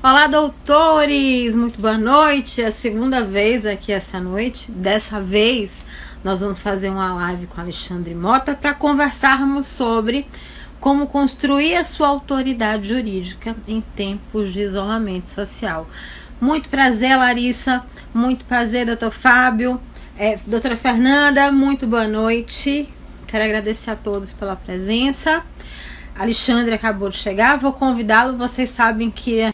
Olá, doutores! Muito boa noite. É a segunda vez aqui essa noite. Dessa vez, nós vamos fazer uma live com Alexandre Mota para conversarmos sobre como construir a sua autoridade jurídica em tempos de isolamento social. Muito prazer, Larissa. Muito prazer, doutor Fábio. Doutora Fernanda, muito boa noite. Quero agradecer a todos pela presença. Alexandre acabou de chegar, vou convidá-lo. Vocês sabem que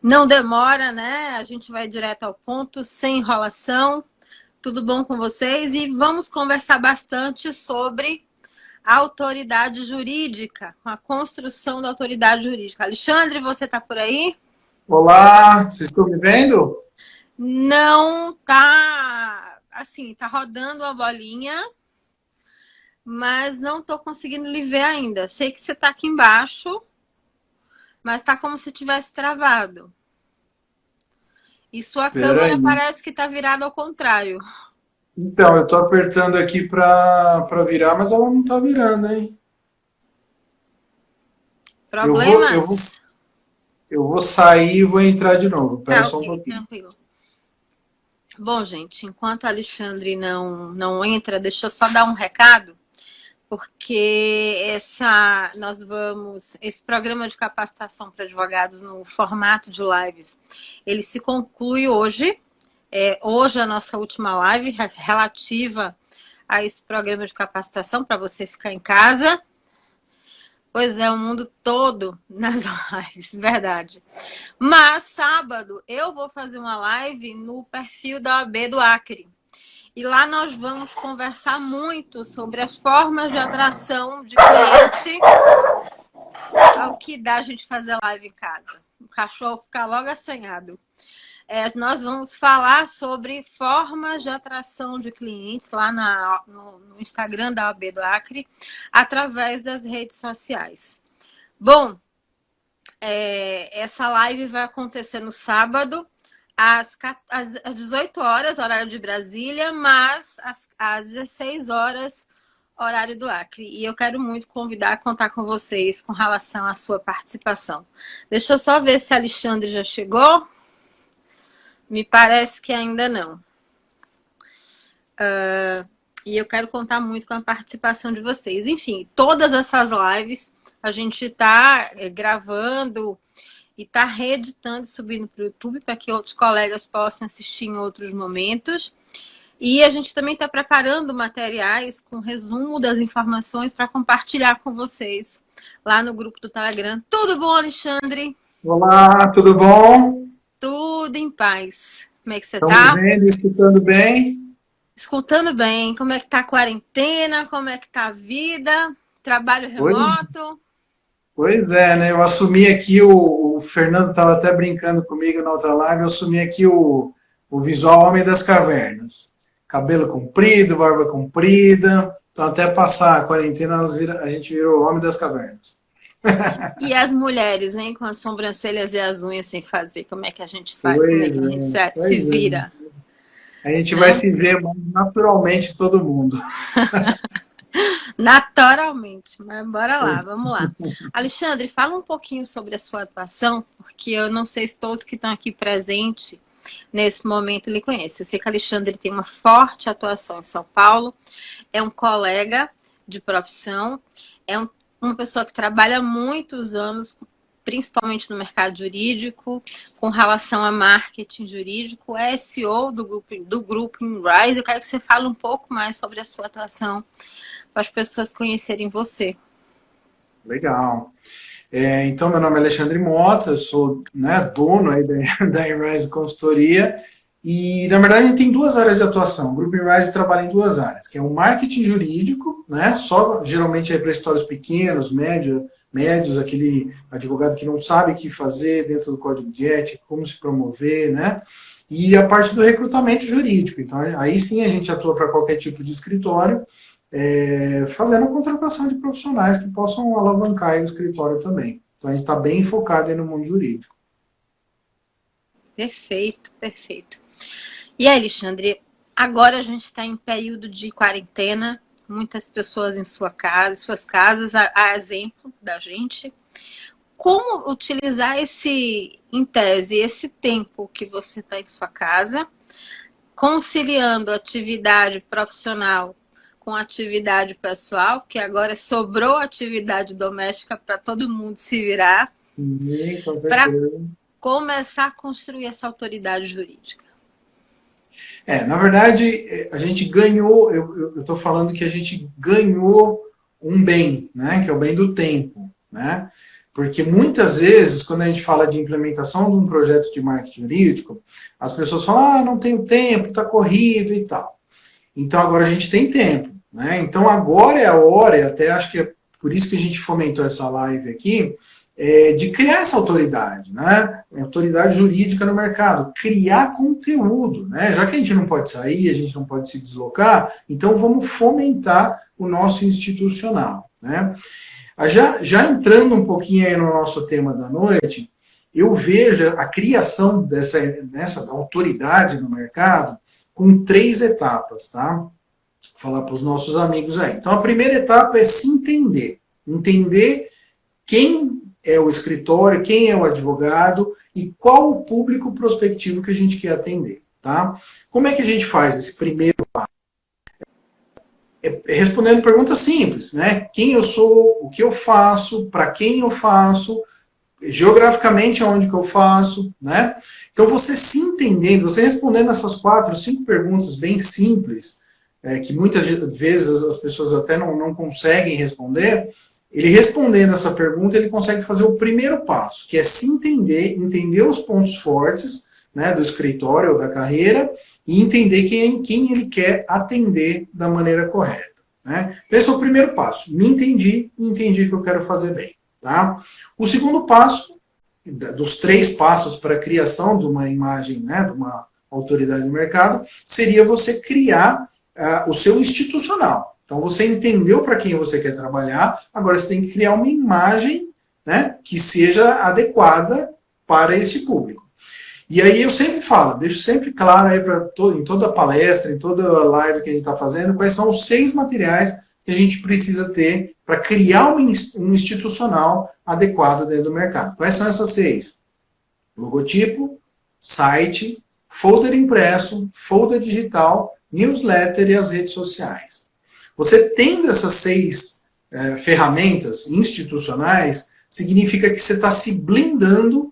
não demora, né? A gente vai direto ao ponto, sem enrolação. Tudo bom com vocês? E vamos conversar bastante sobre a autoridade jurídica, a construção da autoridade jurídica. Alexandre, você está por aí? Olá, vocês estão me vendo? Não tá, assim, tá rodando a bolinha, mas não estou conseguindo lhe ver ainda. Sei que você está aqui embaixo, mas está como se tivesse travado. E sua Pera câmera aí. parece que está virada ao contrário. Então, eu tô apertando aqui para virar, mas ela não tá virando, hein? Eu vou, eu vou, Problemas? eu vou sair e vou entrar de novo. Pera Tá, só um ok, pouquinho. tranquilo. Bom, gente, enquanto o Alexandre não entra, deixa eu só dar um recado, porque esse programa de capacitação para advogados no formato de lives, ele se conclui hoje. Hoje é a nossa última live relativa a esse programa de capacitação para você ficar em casa. Pois é, o mundo todo nas lives, verdade. Mas sábado eu vou fazer uma live no perfil da OAB do Acre. E lá nós vamos conversar muito sobre as formas de atração de cliente ao que dá a gente fazer live em casa. O cachorro fica logo assanhado. Nós vamos falar sobre formas de atração de clientes lá no Instagram da OAB do Acre, através das redes sociais. Bom, essa live vai acontecer no sábado, às 18 horas, horário de Brasília, mas às 16 horas, horário do Acre. E eu quero muito contar com vocês com relação à sua participação. Deixa eu só ver se a Alexandre já chegou. Me parece que ainda não. E eu quero contar muito com a participação de vocês. Enfim, todas essas lives a gente está gravando e está reeditando, subindo para o YouTube para que outros colegas possam assistir em outros momentos. E a gente também está preparando materiais com resumo das informações para compartilhar com vocês lá no grupo do Telegram. Tudo bom, Alexandre? Olá, tudo bom? Tudo em paz. Como é que você Estão me está? vendo, escutando bem? Escutando bem. Como é que está a quarentena? Como é que está a vida? Trabalho Pois, remoto? pois é, né? Eu assumi aqui, o Fernando estava até brincando comigo na outra live, eu assumi aqui o visual Homem das Cavernas. Cabelo comprido, barba comprida. Então, até passar a quarentena, a gente virou o Homem das Cavernas. E as mulheres, hein? Com as sobrancelhas e as unhas sem fazer. Como é que a gente faz? Como é Pois que a gente é, se pois é. vira? A gente vai Né? se ver mais naturalmente todo mundo. Naturalmente, mas bora lá, vamos lá. Alexandre, fala um pouquinho sobre a sua atuação, porque eu não sei se todos que estão aqui presentes nesse momento lhe conhecem. Eu sei que Alexandre tem uma forte atuação em São Paulo, é um colega de profissão, uma pessoa que trabalha há muitos anos, principalmente no mercado jurídico, com relação a marketing jurídico, é CEO do grupo InRise. Eu quero que você fale um pouco mais sobre a sua atuação para as pessoas conhecerem você. Legal. Então, meu nome é Alexandre Mota, eu sou, né, dono aí da, da Inrise Consultoria, e na verdade a gente tem duas áreas de atuação. O Grupo Inrise trabalha em duas áreas, que é o marketing jurídico, né, só geralmente é para escritórios pequenos, médios, aquele advogado que não sabe o que fazer dentro do código de ética, como se promover, né, e a parte do recrutamento jurídico. Então, aí sim a gente atua para qualquer tipo de escritório, fazendo a contratação de profissionais que possam alavancar o escritório também. Então a gente está bem focado aí no mundo jurídico. Perfeito, perfeito. E aí, Alexandre, agora a gente está em período de quarentena, muitas pessoas em suas casas, a exemplo da gente. como utilizar em tese, esse tempo que você está em sua casa, conciliando atividade profissional com atividade pessoal, que agora sobrou atividade doméstica para todo mundo se virar, para começar a construir essa autoridade jurídica. Na verdade, a gente ganhou, eu estou falando que a gente ganhou um bem, né, que é o bem do tempo, né? Porque muitas vezes, quando a gente fala de implementação de um projeto de marketing jurídico, as pessoas falam, não tenho tempo, está corrido e tal. Então agora a gente tem tempo, né? Então agora é a hora, e até acho que é por isso que a gente fomentou essa live aqui, de criar essa autoridade, né? Autoridade jurídica no mercado, criar conteúdo, né? Já que a gente não pode sair, a gente não pode se deslocar, então vamos fomentar o nosso institucional, né? Já entrando um pouquinho aí no nosso tema da noite, eu vejo a criação dessa autoridade no mercado com 3 etapas, tá? Vou falar para os nossos amigos aí. Então, a primeira etapa é se entender. Entender quem é o escritório, quem é o advogado e qual o público prospectivo que a gente quer atender, tá? Como é que a gente faz esse primeiro passo? Respondendo perguntas simples, né? Quem eu sou, o que eu faço, para quem eu faço, geograficamente onde que eu faço, né? Então você se entendendo, você respondendo essas 4, 5 perguntas bem simples, que muitas vezes as pessoas até não conseguem responder, ele respondendo essa pergunta, ele consegue fazer o primeiro passo, que é se entender, entender os pontos fortes, né, do escritório ou da carreira, e entender quem ele quer atender da maneira correta, né? Então esse é o primeiro passo, me entendi que eu quero fazer bem. Tá? O segundo passo, dos 3 passos para a criação de uma imagem, né, de uma autoridade no mercado, seria você criar o seu institucional. Então você entendeu para quem você quer trabalhar, agora você tem que criar uma imagem, né, que seja adequada para esse público. E aí eu sempre falo, deixo sempre claro aí em toda a palestra, em toda a live que a gente está fazendo, quais são os 6 materiais que a gente precisa ter para criar um institucional adequado dentro do mercado. Quais são essas 6? Logotipo, site, folder impresso, folder digital, newsletter e as redes sociais. Você tendo essas 6 ferramentas institucionais, significa que você está se blindando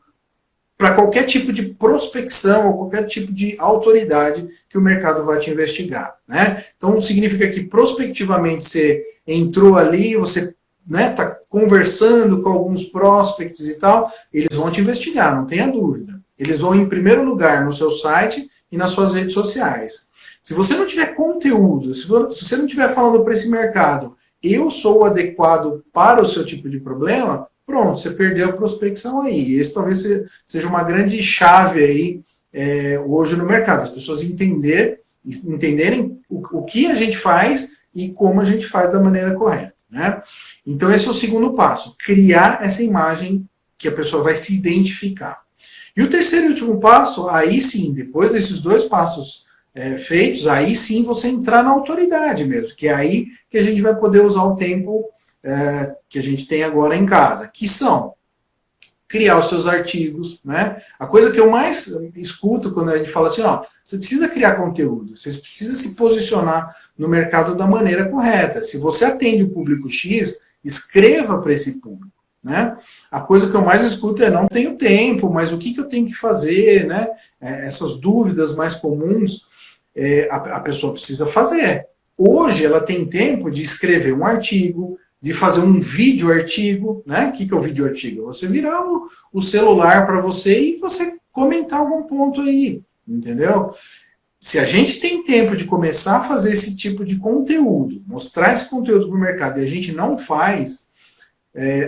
para qualquer tipo de prospecção ou qualquer tipo de autoridade que o mercado vai te investigar, né? Então, significa que prospectivamente você entrou ali, você está conversando com alguns prospects e tal, eles vão te investigar, não tenha dúvida. Eles vão, em primeiro lugar, no seu site e nas suas redes sociais. Se você não tiver conteúdo, se você não estiver falando para esse mercado, eu sou o adequado para o seu tipo de problema, pronto, você perdeu a prospecção aí. Esse talvez seja uma grande chave aí hoje no mercado. As pessoas entenderem o que a gente faz e como a gente faz da maneira correta, né? Então esse é o segundo passo, criar essa imagem que a pessoa vai se identificar. E o terceiro e último passo, aí sim, depois desses 2 passos feitos, aí sim você entrar na autoridade mesmo, que é aí que a gente vai poder usar o tempo que a gente tem agora em casa, que são criar os seus artigos, né? A coisa que eu mais escuto quando a gente fala assim, você precisa criar conteúdo, você precisa se posicionar no mercado da maneira correta. Se você atende o público X, escreva para esse público, né? A coisa que eu mais escuto é não tenho tempo, mas o que eu tenho que fazer, né? Essas dúvidas mais comuns, a pessoa precisa fazer. Hoje ela tem tempo de escrever um artigo, de fazer um vídeo artigo, né? O que é o vídeo artigo? Você virar o celular para você e você comentar algum ponto aí, entendeu? Se a gente tem tempo de começar a fazer esse tipo de conteúdo, mostrar esse conteúdo para o mercado e a gente não faz,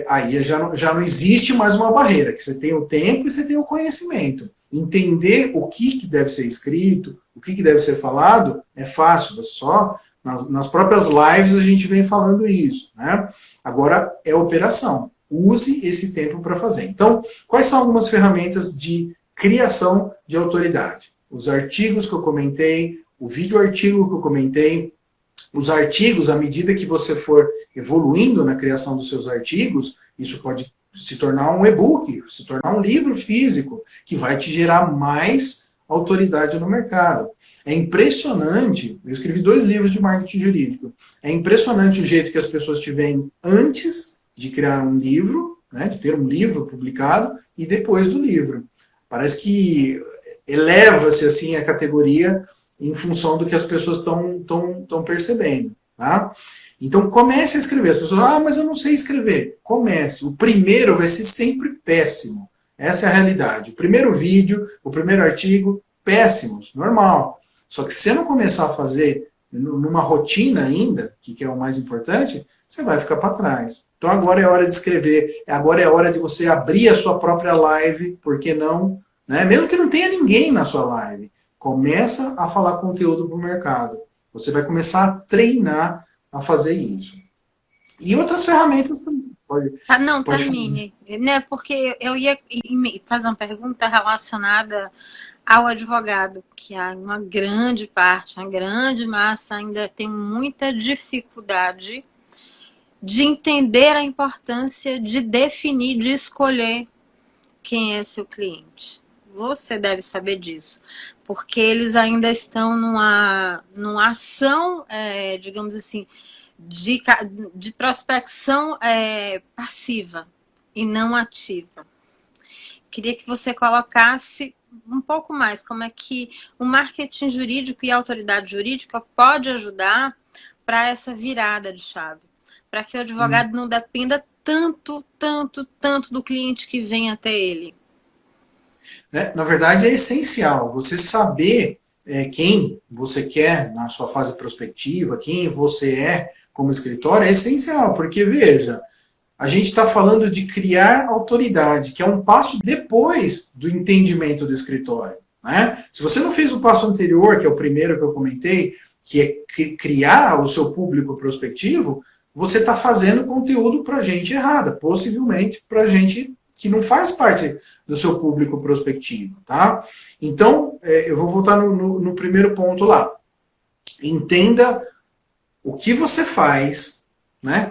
aí já não existe mais uma barreira, que você tem o tempo e você tem o conhecimento. Entender o que deve ser escrito, o que deve ser falado, é fácil, você só... Nas próprias lives a gente vem falando isso, né? Agora é operação. Use esse tempo para fazer. Então, quais são algumas ferramentas de criação de autoridade? Os artigos que eu comentei, o vídeo artigo que eu comentei, os artigos, à medida que você for evoluindo na criação dos seus artigos, isso pode se tornar um e-book, se tornar um livro físico, que vai te gerar mais autoridade no mercado. É impressionante, eu escrevi 2 livros de marketing jurídico, é impressionante o jeito que as pessoas te veem antes de criar um livro, né, de ter um livro publicado, e depois do livro. Parece que eleva-se assim a categoria em função do que as pessoas estão percebendo. Tá? Então comece a escrever. As pessoas falam, mas eu não sei escrever. Comece. O primeiro vai ser sempre péssimo. Essa é a realidade. O primeiro vídeo, o primeiro artigo, péssimos, normal. Só que se você não começar a fazer numa rotina ainda, que é o mais importante, você vai ficar para trás. Então agora é hora de escrever, agora é hora de você abrir a sua própria live, por que não? Né? Mesmo que não tenha ninguém na sua live, começa a falar conteúdo para o mercado. Você vai começar a treinar a fazer isso. E outras ferramentas também. Não, Pode termine. Né, porque eu ia fazer uma pergunta relacionada ao advogado, que há uma grande parte, uma grande massa ainda tem muita dificuldade de entender a importância de definir, de escolher quem é seu cliente. Você deve saber disso, porque eles ainda estão numa ação, digamos assim, de prospecção passiva e não ativa. Queria que você colocasse um pouco mais como é que o marketing jurídico e a autoridade jurídica pode ajudar para essa virada de chave, para que o advogado não dependa tanto do cliente que vem até ele. Na verdade, é essencial você saber quem você quer na sua fase prospectiva, quem você é como escritório, é essencial, porque, veja, a gente está falando de criar autoridade, que é um passo depois do entendimento do escritório. Né? Se você não fez o passo anterior, que é o primeiro que eu comentei, que é criar o seu público prospectivo, você está fazendo conteúdo para gente errada, possivelmente para gente que não faz parte do seu público prospectivo. Tá? Então, eu vou voltar no primeiro ponto lá. Entenda o que você faz, né?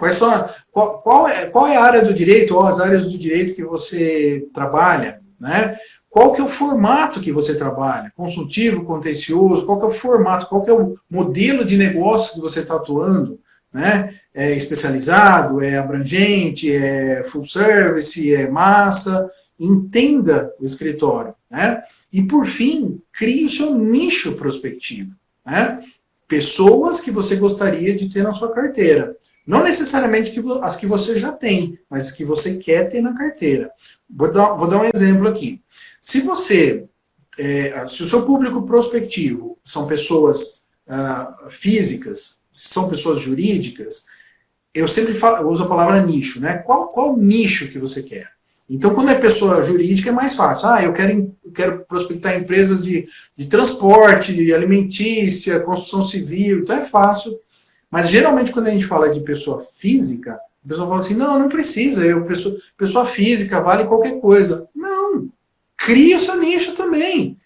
Qual é a área do direito, ou as áreas do direito que você trabalha, né? Qual que é o formato que você trabalha? Consultivo, contencioso, qual que é o formato, qual que é o modelo de negócio que você está atuando, né? É especializado, é abrangente, é full service, é massa. Entenda o escritório, né? E por fim, crie o seu nicho prospectivo, né? Pessoas que você gostaria de ter na sua carteira. Não necessariamente as que você já tem, mas que você quer ter na carteira. Vou dar um exemplo aqui. Se o seu público prospectivo são pessoas físicas, são pessoas jurídicas, eu sempre uso a palavra nicho, né? Qual nicho que você quer? Então, quando é pessoa jurídica, é mais fácil. Eu quero prospectar empresas de transporte, alimentícia, construção civil, então é fácil. Mas, geralmente, quando a gente fala de pessoa física, a pessoa fala assim, não precisa, pessoa física vale qualquer coisa. Não, cria o seu nicho também.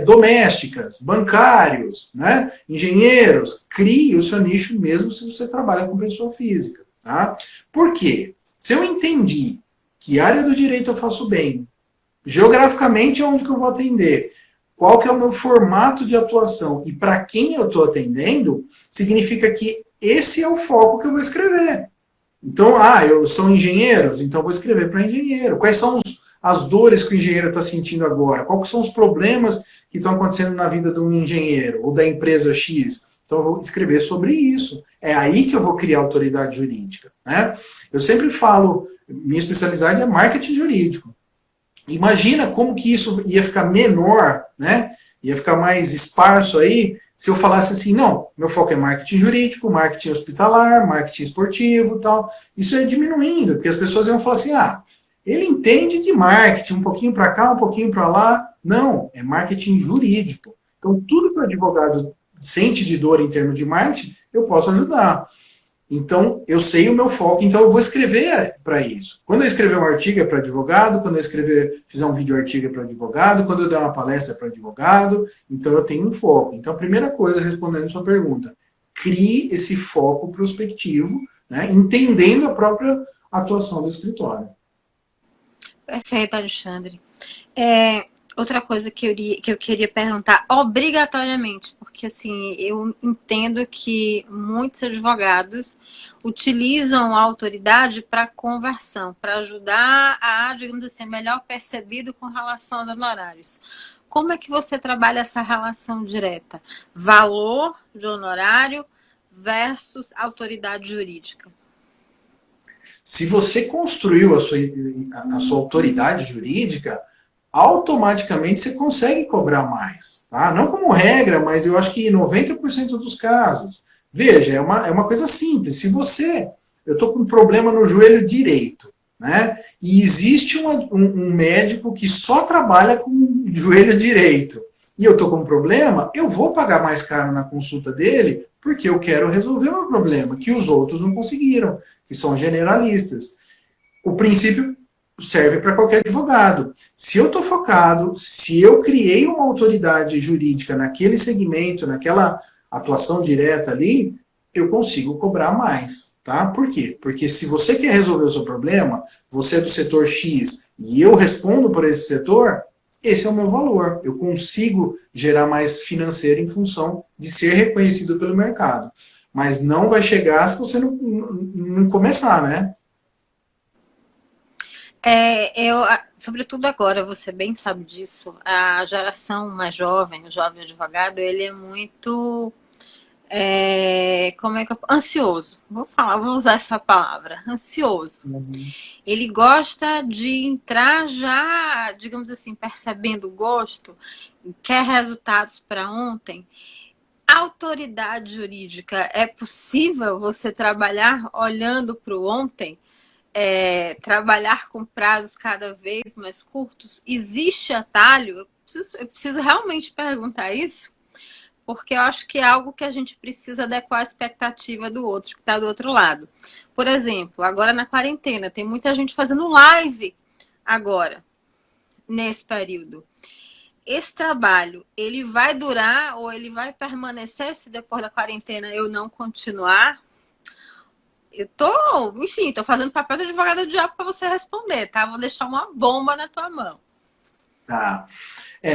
Domésticas, bancários, né? Engenheiros, crie o seu nicho mesmo se você trabalha com pessoa física. Tá? Por quê? Se eu entendi que área do direito eu faço bem, geograficamente onde que eu vou atender, qual que é o meu formato de atuação e para quem eu estou atendendo, significa que esse é o foco que eu vou escrever. Então, eu sou engenheiros, então eu vou escrever para engenheiro. Quais são as dores que o engenheiro está sentindo agora? Quais são os problemas que estão acontecendo na vida de um engenheiro ou da empresa X? Então eu vou escrever sobre isso. É aí que eu vou criar autoridade jurídica. Né? Eu sempre falo, minha especialidade é marketing jurídico. Imagina como que isso ia ficar menor, né? Ia ficar mais esparso aí, se eu falasse assim, não, meu foco é marketing jurídico, marketing hospitalar, marketing esportivo e tal. Isso é diminuindo, porque as pessoas iam falar assim, ele entende de marketing, um pouquinho para cá, um pouquinho para lá. Não, é marketing jurídico. Então, tudo que o advogado sente de dor em termos de marketing, eu posso ajudar. Então, eu sei o meu foco, então eu vou escrever para isso. Quando eu escrever um artigo é para advogado, quando eu fizer um vídeo artigo é para advogado, quando eu der uma palestra é para advogado, então eu tenho um foco. Então, a primeira coisa, respondendo a sua pergunta, crie esse foco prospectivo, né, entendendo atuação do escritório. Perfeito, Alexandre. É, outra coisa que eu queria perguntar, obrigatoriamente, porque assim, eu entendo que muitos advogados utilizam a autoridade para conversão, para ajudar a, digamos assim, melhor percebido com relação aos honorários. Como é que você trabalha essa relação direta? Valor de honorário versus autoridade jurídica. Se você construiu a sua autoridade jurídica, automaticamente você consegue cobrar mais. Tá? Não como regra, mas eu acho que em 90% dos casos. Veja, é uma coisa simples. Se você. Eu estou com um problema no joelho direito, né? E existe um médico que só trabalha com o joelho direito. E eu estou com um problema, eu vou pagar mais caro na consulta dele, porque eu quero resolver o meu problema, que os outros não conseguiram, que são generalistas. O princípio serve para qualquer advogado. Se eu estou focado, se eu criei uma autoridade jurídica naquele segmento, naquela atuação direta ali, eu consigo cobrar mais. Tá? Por quê? Porque se você quer resolver o seu problema, você é do setor X e eu respondo por esse setor, esse é o meu valor. Eu consigo gerar mais financeiro em função de ser reconhecido pelo mercado. Mas não vai chegar se você não começar, né? Sobretudo agora, você bem sabe disso, a geração mais jovem, o jovem advogado, ele é muito, ansioso. Vou usar essa palavra, ansioso. Ele gosta de entrar já, digamos assim, percebendo o gosto, quer resultados para ontem. Autoridade jurídica, é possível você trabalhar olhando para o ontem? Trabalhar com prazos cada vez mais curtos? Existe atalho? Eu preciso realmente perguntar isso, porque eu acho que é algo que a gente precisa adequar à expectativa do outro, que está do outro lado. Por exemplo, agora na quarentena, tem muita gente fazendo live agora, nesse período. Esse trabalho, ele vai durar ou ele vai permanecer se depois da quarentena eu não continuar? Eu tô fazendo papel de advogada do diabo para você responder, tá? Vou deixar uma bomba na tua mão. Tá.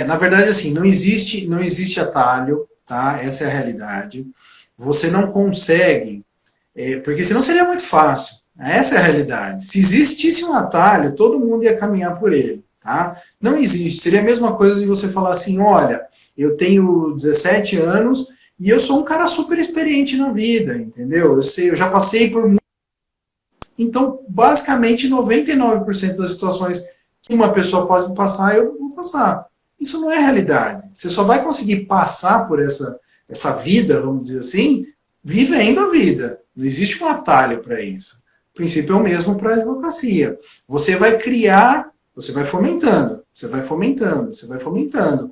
Na verdade, assim, não existe atalho, tá? Essa é a realidade. Você não consegue, porque senão seria muito fácil. Essa é a realidade. Se existisse um atalho, todo mundo ia caminhar por ele, tá? Não existe. Seria a mesma coisa de você falar assim, olha, eu tenho 17 anos e eu sou um cara super experiente na vida, entendeu? Eu já passei por. Então, basicamente, 99% das situações que uma pessoa pode passar, eu vou passar. Isso não é realidade. Você só vai conseguir passar por essa vida, vamos dizer assim, vivendo a vida. Não existe um atalho para isso. O princípio é o mesmo para a advocacia. Você vai criar, você vai fomentando, você vai fomentando, você vai fomentando.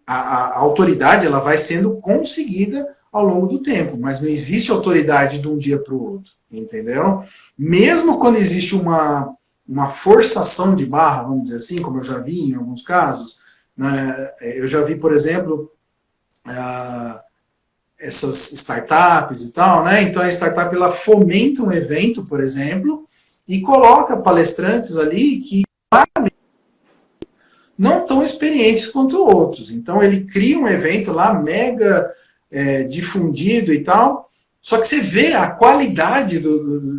A autoridade ela vai sendo conseguida ao longo do tempo, mas não existe autoridade de um dia para o outro, entendeu? Mesmo quando existe uma forçação de barra, vamos dizer assim, como eu já vi em alguns casos, né, eu já vi, por exemplo, essas startups e tal, né? Então a startup ela fomenta um evento, por exemplo, e coloca palestrantes ali que não tão experientes quanto outros. Então ele cria um evento lá mega difundido e tal, só que você vê a qualidade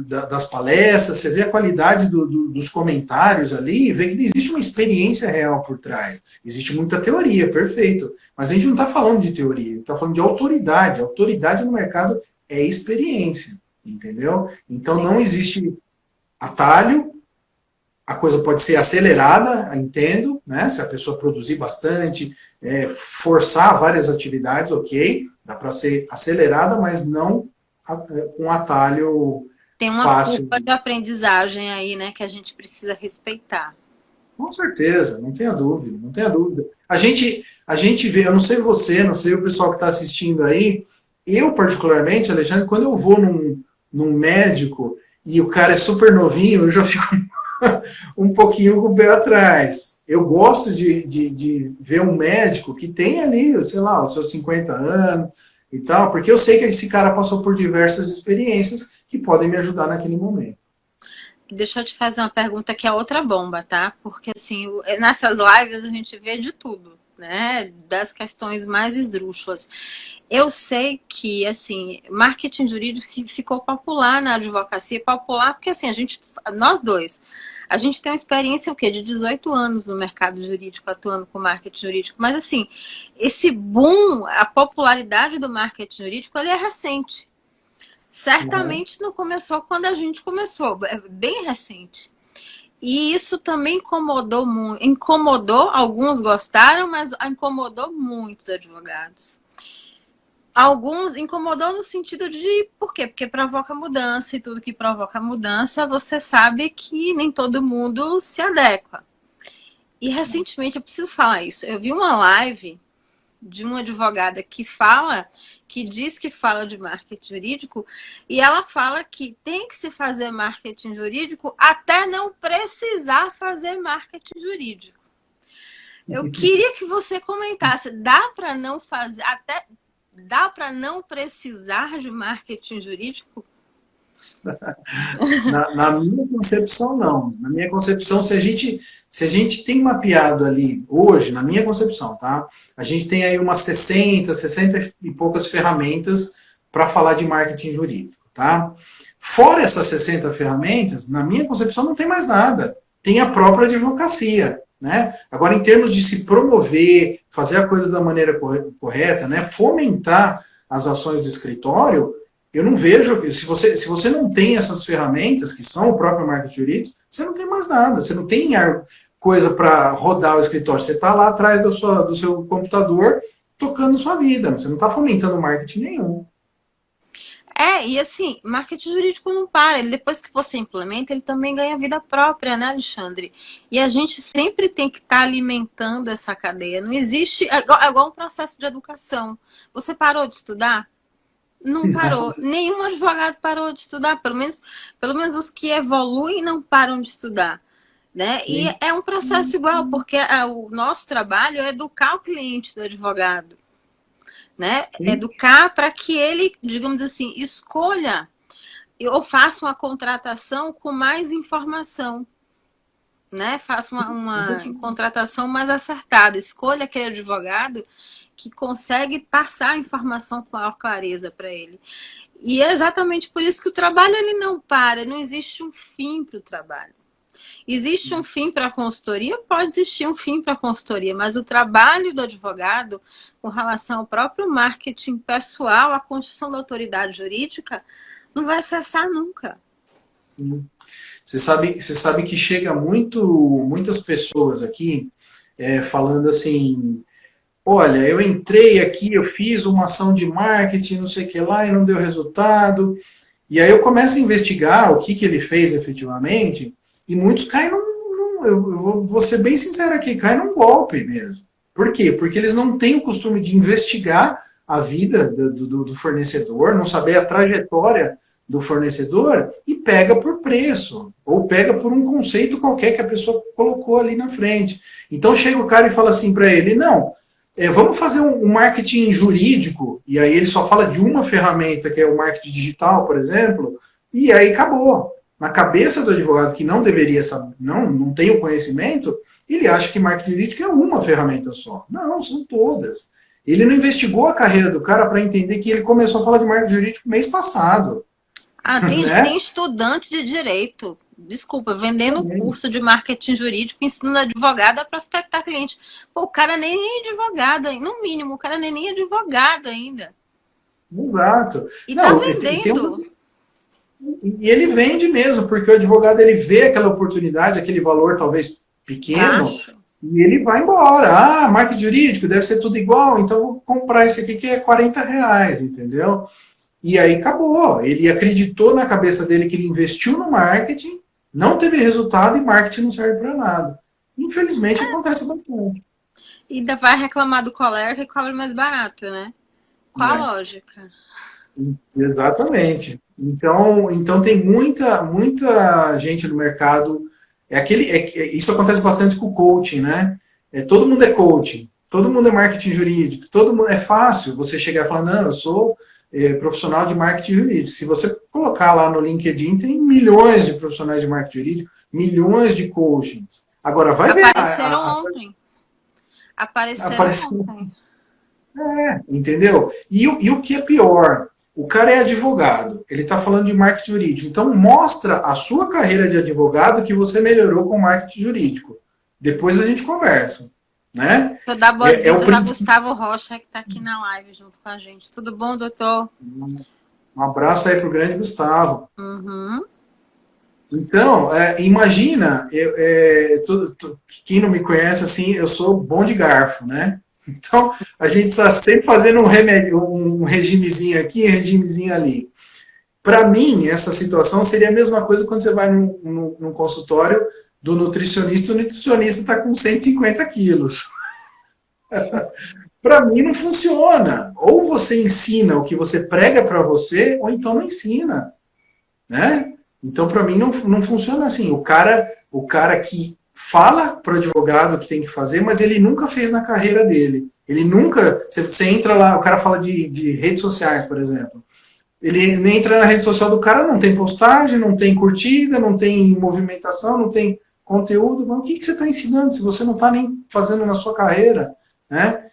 das palestras, você vê a qualidade dos comentários ali, e vê que existe uma experiência real por trás. Existe muita teoria, perfeito. Mas a gente não está falando de teoria, a gente está falando de autoridade. Autoridade no mercado é experiência, entendeu? Então não existe atalho. A coisa pode ser acelerada, entendo, né? Se a pessoa produzir bastante, forçar várias atividades, ok, dá para ser acelerada, mas não com atalho Tem uma fácil. curva de aprendizagem aí, né, que a gente precisa respeitar. Com certeza, não tenha dúvida, não tenha dúvida. A gente vê, eu não sei você, não sei o pessoal que está assistindo aí, eu particularmente, Alexandre, quando eu vou num médico e o cara é super novinho, eu já fico um pouquinho com o pé atrás. Eu gosto de ver um médico que tem ali, sei lá, os seus 50 anos e tal, porque eu sei que esse cara passou por diversas experiências que podem me ajudar naquele momento. deixa eu te fazer uma pergunta que é outra bomba, tá? Porque, assim, nessas lives a gente vê de tudo, né? Das questões mais esdrúxulas. Eu sei que, assim, marketing jurídico ficou popular na advocacia, popular porque, assim, nós dois, a gente tem uma experiência, o quê? De 18 anos no mercado jurídico, atuando com marketing jurídico. Mas, assim, esse boom, a popularidade do marketing jurídico, ele é recente. Certamente não começou quando a gente começou, é bem recente. E isso também incomodou, alguns gostaram, mas incomodou muitos advogados. Alguns incomodou no sentido de, por quê? Porque provoca mudança, e tudo que provoca mudança, você sabe que nem todo mundo se adequa. E recentemente, eu preciso falar isso, eu vi uma live de uma advogada que diz que fala de marketing jurídico, e ela fala que tem que se fazer marketing jurídico até não precisar fazer marketing jurídico. Eu queria que você comentasse, dá para não fazer, até dá para não precisar de marketing jurídico? Na minha concepção, não. Na minha concepção, se a gente tem mapeado ali, hoje, na minha concepção, tá? A gente tem aí umas 60 e poucas ferramentas para falar de marketing jurídico, tá? Fora essas 60 ferramentas, na minha concepção, não tem mais nada. Tem a própria advocacia, né? Agora, em termos de se promover, fazer a coisa da maneira correta, né? Fomentar as ações do escritório, eu não vejo, se você não tem essas ferramentas, que são o próprio marketing jurídico, você não tem mais nada, você não tem coisa para rodar o escritório, você está lá atrás do seu computador, tocando sua vida, você não está fomentando marketing nenhum. E assim, marketing jurídico não para, depois que você implementa, ele também ganha vida própria, né, Alexandre? E a gente sempre tem que estar alimentando essa cadeia, não existe, é igual um processo de educação. Você parou de estudar? Não parou. Nenhum advogado parou de estudar. Pelo menos os que evoluem não param de estudar. Né? E é um processo igual, porque o nosso trabalho é educar o cliente do advogado. Né? Educar para que ele, digamos assim, escolha ou faça uma contratação com mais informação. Né? Faça uma contratação mais acertada. Escolha aquele advogado que consegue passar a informação com maior clareza para ele. E é exatamente por isso que o trabalho ele não para, não existe um fim para o trabalho. Existe um fim para a consultoria? Pode existir um fim para a consultoria, mas o trabalho do advogado com relação ao próprio marketing pessoal, a construção da autoridade jurídica, não vai cessar nunca. Sim. Você sabe que chega muitas pessoas aqui falando assim, olha, eu entrei aqui, eu fiz uma ação de marketing, não sei o que lá, e não deu resultado. E aí eu começo a investigar o que ele fez efetivamente, e muitos caem eu vou ser bem sincero aqui, caem num golpe mesmo. Por quê? Porque eles não têm o costume de investigar a vida do fornecedor, não saber a trajetória do fornecedor, e pega por preço, ou pega por um conceito qualquer que a pessoa colocou ali na frente. Então chega o cara e fala assim para ele, não, vamos fazer um marketing jurídico, e aí ele só fala de uma ferramenta, que é o marketing digital, por exemplo, e aí acabou. Na cabeça do advogado que não deveria saber, não tem o conhecimento, ele acha que marketing jurídico é uma ferramenta só. Não, são todas. Ele não investigou a carreira do cara para entender que ele começou a falar de marketing jurídico mês passado. Tem estudante de direito, desculpa, vendendo curso de marketing jurídico, ensinando advogado a prospectar cliente. Pô, o cara nem é advogado, no mínimo, o cara nem advogado ainda. Exato. E tá vendendo. E ele vende mesmo, porque o advogado ele vê aquela oportunidade, aquele valor talvez pequeno, e ele vai embora. Marketing jurídico deve ser tudo igual, então vou comprar esse aqui que é R$40, entendeu? E aí acabou. Ele acreditou na cabeça dele que ele investiu no marketing, não teve resultado e marketing não serve para nada. Infelizmente acontece bastante. E ainda vai reclamar do colega que cobra mais barato, né? Qual a lógica? Exatamente. Então tem muita gente no mercado. Isso acontece bastante com o coaching, né? Todo mundo é coaching, todo mundo é marketing jurídico, todo mundo é fácil você chegar e falar, não, profissional de marketing jurídico. Se você colocar lá no LinkedIn, tem milhões de profissionais de marketing jurídico, milhões de coachings. Agora, vai ver. Apareceram ontem. Apareceram Apareceu. ontem. Entendeu? E o que é pior? O cara é advogado, ele está falando de marketing jurídico. Então, mostra a sua carreira de advogado que você melhorou com o marketing jurídico. Depois a gente conversa. Né? Vou dar boas-vindas o a Gustavo Rocha, que está aqui na live junto com a gente. Tudo bom, doutor? Um abraço aí para o grande Gustavo. Uhum. Então, imagina, quem não me conhece assim, eu sou bom de garfo, né? Então, a gente está sempre fazendo um regimezinho aqui, um regimezinho ali. Para mim, essa situação seria a mesma coisa quando você vai num consultório do nutricionista, o nutricionista está com 150 quilos. Para mim não funciona. Ou você ensina o que você prega para você, ou então não ensina. Né? Então, para mim, não funciona assim. O cara que fala para o advogado o que tem que fazer, mas ele nunca fez na carreira dele. Ele nunca. Você entra lá, o cara fala de redes sociais, por exemplo. Ele entra na rede social do cara, não tem postagem, não tem curtida, não tem movimentação, não tem conteúdo. Mas o que você está ensinando se você não está nem fazendo na sua carreira? Né?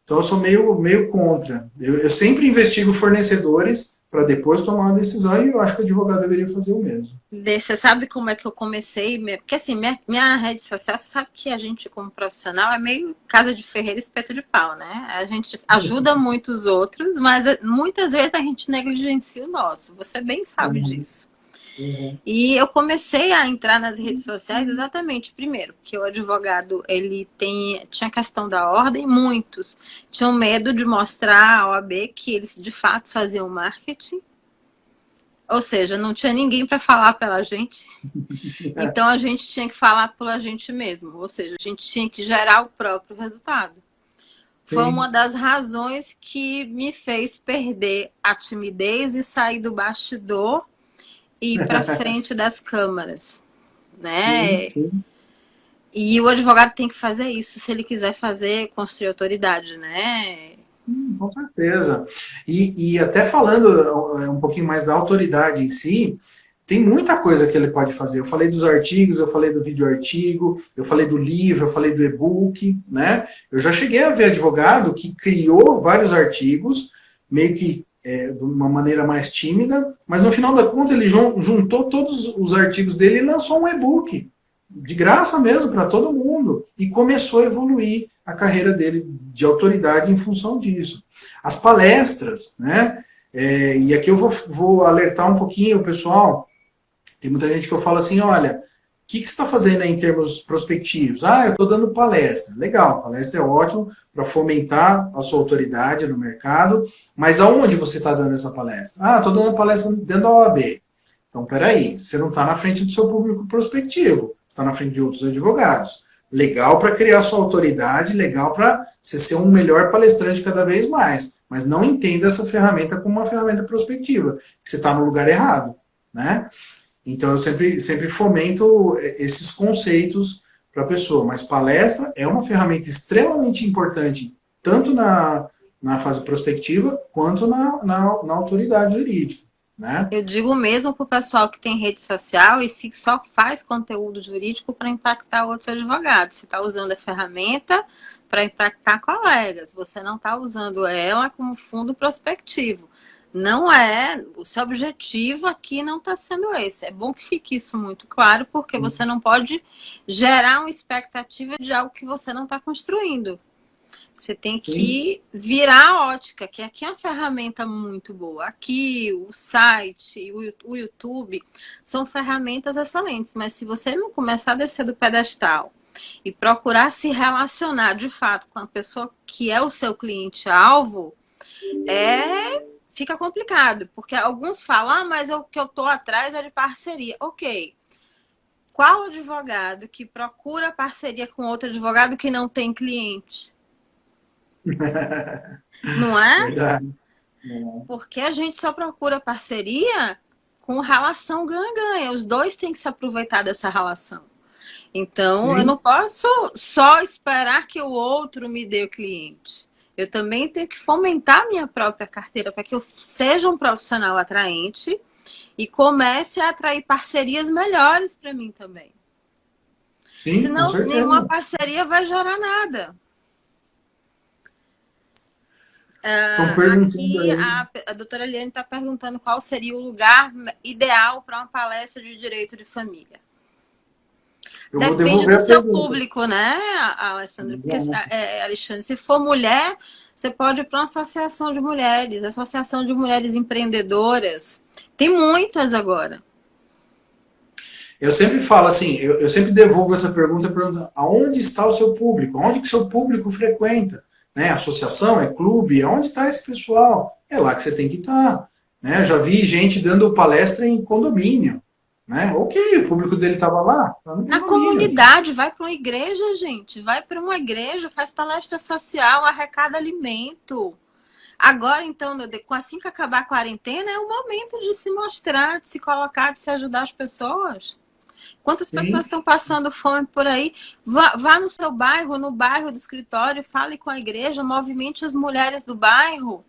Então, eu sou meio contra. Eu sempre investigo fornecedores para depois tomar uma decisão e eu acho que o advogado deveria fazer o mesmo. Você sabe como é que eu comecei? Porque assim, minha rede social, você sabe que a gente como profissional é meio casa de ferreiro, espeto de pau, né? A gente ajuda muitos outros, mas muitas vezes a gente negligencia o nosso. Você bem sabe disso. E eu comecei a entrar nas redes sociais exatamente, primeiro, porque o advogado, ele tinha a questão da ordem, muitos tinham medo de mostrar à OAB que eles de fato faziam marketing, ou seja, não tinha ninguém para falar pela gente, então a gente tinha que falar pela gente mesmo, ou seja, a gente tinha que gerar o próprio resultado. Foi uma das razões que me fez perder a timidez e sair do bastidor e ir para frente das câmaras, né? Sim. E o advogado tem que fazer isso se ele quiser construir autoridade, né? Com certeza. E até falando um pouquinho mais da autoridade em si, tem muita coisa que ele pode fazer. Eu falei dos artigos, eu falei do vídeo-artigo, eu falei do livro, eu falei do e-book, né? Eu já cheguei a ver advogado que criou vários artigos, meio que de uma maneira mais tímida, mas no final da conta ele juntou todos os artigos dele e lançou um e-book, de graça mesmo, para todo mundo, e começou a evoluir a carreira dele de autoridade em função disso. As palestras, né? E aqui eu vou alertar um pouquinho o pessoal. Tem muita gente que eu falo assim, olha, o que você está fazendo aí em termos prospectivos? Eu estou dando palestra. Legal, palestra é ótimo para fomentar a sua autoridade no mercado, mas aonde você está dando essa palestra? Estou dando palestra dentro da OAB. Então, peraí, você não está na frente do seu público prospectivo, você está na frente de outros advogados. Legal para criar sua autoridade, legal para você ser um melhor palestrante cada vez mais, mas não entenda essa ferramenta como uma ferramenta prospectiva, que você está no lugar errado, né? Então, eu sempre fomento esses conceitos para a pessoa. Mas palestra é uma ferramenta extremamente importante, tanto na fase prospectiva, quanto na autoridade jurídica. Né? Eu digo mesmo para o pessoal que tem rede social e que só faz conteúdo jurídico para impactar outros advogados. Você está usando a ferramenta para impactar colegas. Você não está usando ela como fundo prospectivo. Não é, o seu objetivo aqui não está sendo esse. É bom que fique isso muito claro, porque você não pode gerar uma expectativa de algo que você não está construindo. Você tem que virar a ótica, que aqui é uma ferramenta muito boa. Aqui, o site, o YouTube, são ferramentas excelentes, mas se você não começar a descer do pedestal e procurar se relacionar de fato com a pessoa que é o seu cliente-alvo, fica complicado, porque alguns falam, mas o que eu estou atrás é de parceria. Ok. Qual advogado que procura parceria com outro advogado que não tem cliente? Não é? Verdade. Porque a gente só procura parceria com relação ganha-ganha. Os dois têm que se aproveitar dessa relação. Então, eu não posso só esperar que o outro me dê o cliente. Eu também tenho que fomentar a minha própria carteira para que eu seja um profissional atraente e comece a atrair parcerias melhores para mim também. Sim, com Senão, nenhuma certeza. parceria vai gerar nada. Estão perguntando Aqui aí. a doutora Eliane está perguntando qual seria o lugar ideal para uma palestra de direito de família. Eu vou Depende devolver do a seu pergunta. público, né, Alessandra? Porque, Legal. Alexandre, se for mulher, você pode ir para uma associação de mulheres empreendedoras. Tem muitas agora. Eu sempre falo assim, eu sempre devolvo essa pergunta perguntando aonde está o seu público? Onde que o seu público frequenta? Né? Associação, é clube? Onde está esse pessoal? É lá que você tem que estar. Né? Eu já vi gente dando palestra em condomínio. Né? Ok, o público dele estava lá, tá no Na condomínio. comunidade, vai para uma igreja, gente. Vai para uma igreja, faz palestra social, arrecada alimento. Agora, então, assim que acabar a quarentena, é o momento de se mostrar, de se colocar, de se ajudar as pessoas. Quantas Sim, pessoas estão passando fome por aí? Vá no seu bairro, no bairro do escritório, fale com a igreja, movimente as mulheres do bairro.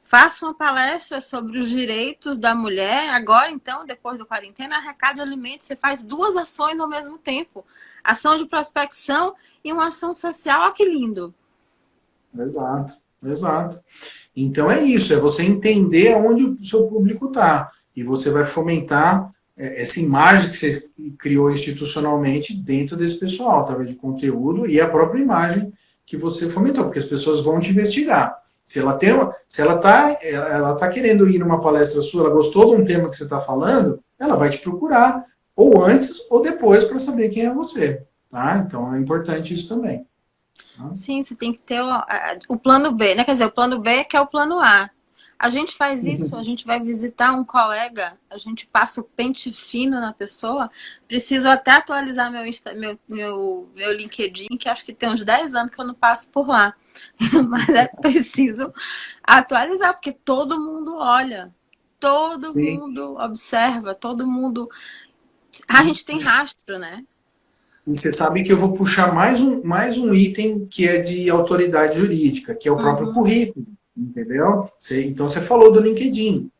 Faça uma palestra sobre os direitos da mulher. Agora, então, depois da quarentena, arrecada alimentos. Você faz duas ações ao mesmo tempo. Ação de prospecção e uma ação social. Olha que lindo. exato, exato. Então é isso, é você entender aonde o seu público está. E você vai fomentar essa imagem que você criou institucionalmente dentro desse pessoal, através de conteúdo e a própria imagem que você fomentou, porque as pessoas vão te investigar. Se ela tem, se ela tá querendo ir numa palestra sua, ela gostou de um tema que você está falando, ela vai te procurar, ou antes ou depois, para saber quem é você. Tá? Então é importante isso também. Tá? Sim, você tem que ter o plano B, né? Quer dizer, o plano B que é o plano A. A gente faz isso, a gente vai visitar um colega, a gente passa o pente fino na pessoa. Preciso até atualizar meu LinkedIn, que acho que tem uns 10 anos que eu não passo por lá. Mas é preciso atualizar, porque todo mundo olha, todo Sim. mundo observa, todo mundo. A E, gente tem rastro, né? E você sabe que eu vou puxar mais um item que é de autoridade jurídica, que é o próprio Uhum. currículo, entendeu? Então você falou do LinkedIn.